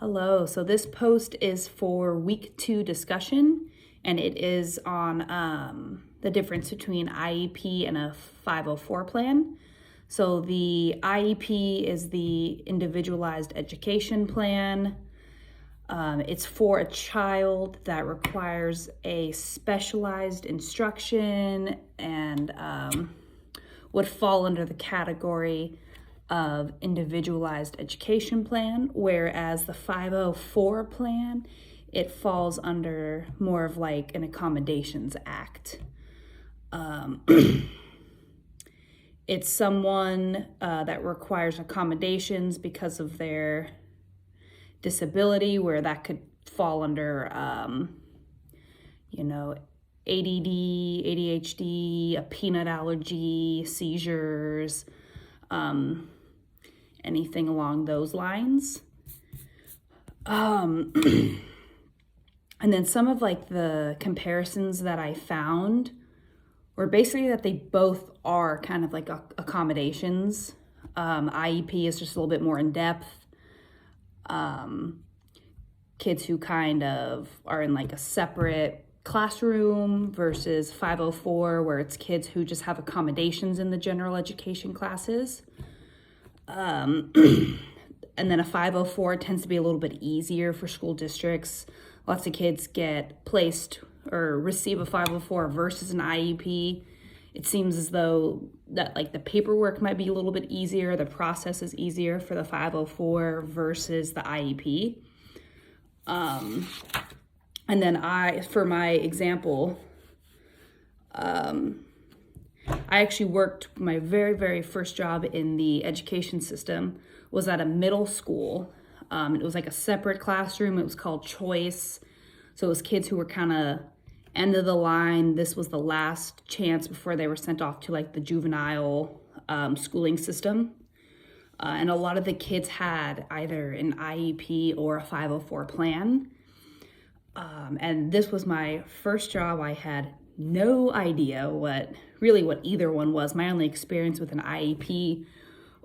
Hello, so this post is for week 2 discussion, and it is on the difference between IEP and a 504 plan. So the IEP is the individualized education plan. It's for a child that requires a specialized instruction and would fall under the category of individualized education plan, whereas the 504 plan, it falls under more of like an accommodations act. It's someone that requires accommodations because of their disability, where that could fall under, ADD, ADHD, a peanut allergy, seizures, anything along those lines. And then some of like the comparisons that I found were basically that they both are kind of like accommodations. IEP is just a little bit more in depth. Kids who kind of are in like a separate classroom versus 504, where it's kids who just have accommodations in the general education classes. And then a 504 tends to be a little bit easier for school districts. Lots of kids get placed or receive a 504 versus an IEP. It seems as though that like the paperwork might be a little bit easier, the process is easier for the 504 versus the IEP. And then for my example, I actually worked, my very, very first job in the education system was at a middle school. It was like a separate classroom. It was called Choice. So it was kids who were kind of end of the line. This was the last chance before they were sent off to like the juvenile schooling system. And a lot of the kids had either an IEP or a 504 plan. And this was my first job. I had no idea what either one was. My only experience with an IEP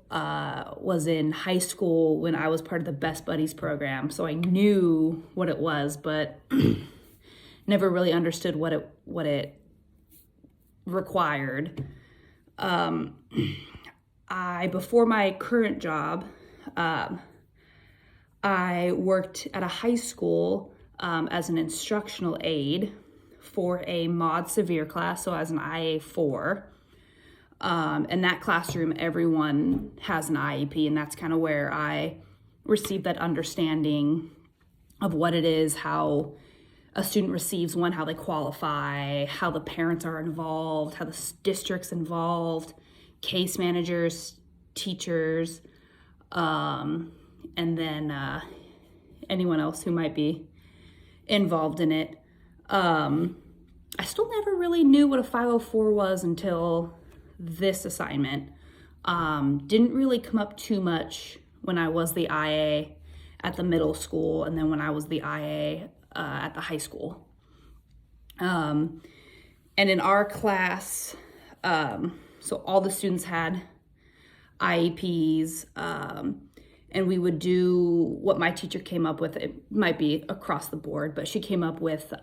was in high school when I was part of the Best Buddies program. So I knew what it was, but never really understood what it required. Before my current job, I worked at a high school as an instructional aide for a mod severe class, so as an IA4. In that classroom, everyone has an IEP, and that's kind of where I received that understanding of what it is, how a student receives one, how they qualify, how the parents are involved, how the district's involved, case managers, teachers, and then anyone else who might be involved in it. I still never really knew what a 504 was until this assignment. Didn't really come up too much when I was the IA at the middle school, and then when I was the IA at the high school. And in our class, so all the students had IEPs, and we would do what my teacher came up with. It might be across the board, but she came up with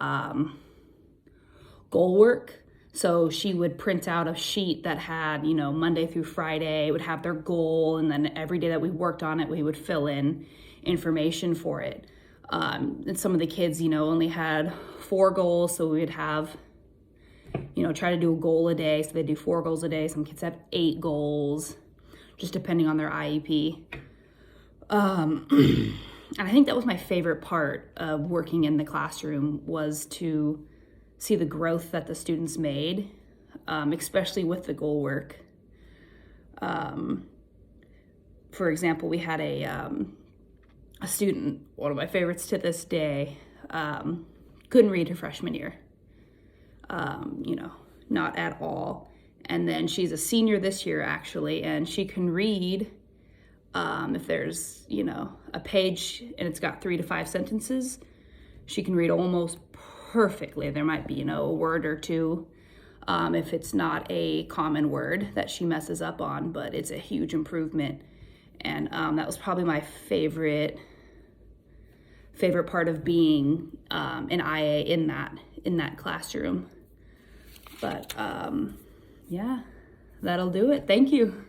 goal work. So she would print out a sheet that had, Monday through Friday, would have their goal, and then every day that we worked on it, we would fill in information for it. And some of the kids, only had 4 goals, so we would have, try to do a goal a day. So they do 4 goals a day. Some kids have 8 goals, just depending on their IEP. And I think that was my favorite part of working in the classroom, was to see the growth that the students made, especially with the goal work. For example, we had a student, one of my favorites to this day, couldn't read her freshman year, not at all. And then she's a senior this year, actually, and she can read. If there's, a page and it's got 3 to 5 sentences, she can read almost perfectly. There might be, a word or two, if it's not a common word that she messes up on, but it's a huge improvement. And that was probably my favorite favorite part of being an IA in that classroom. But yeah, that'll do it. Thank you.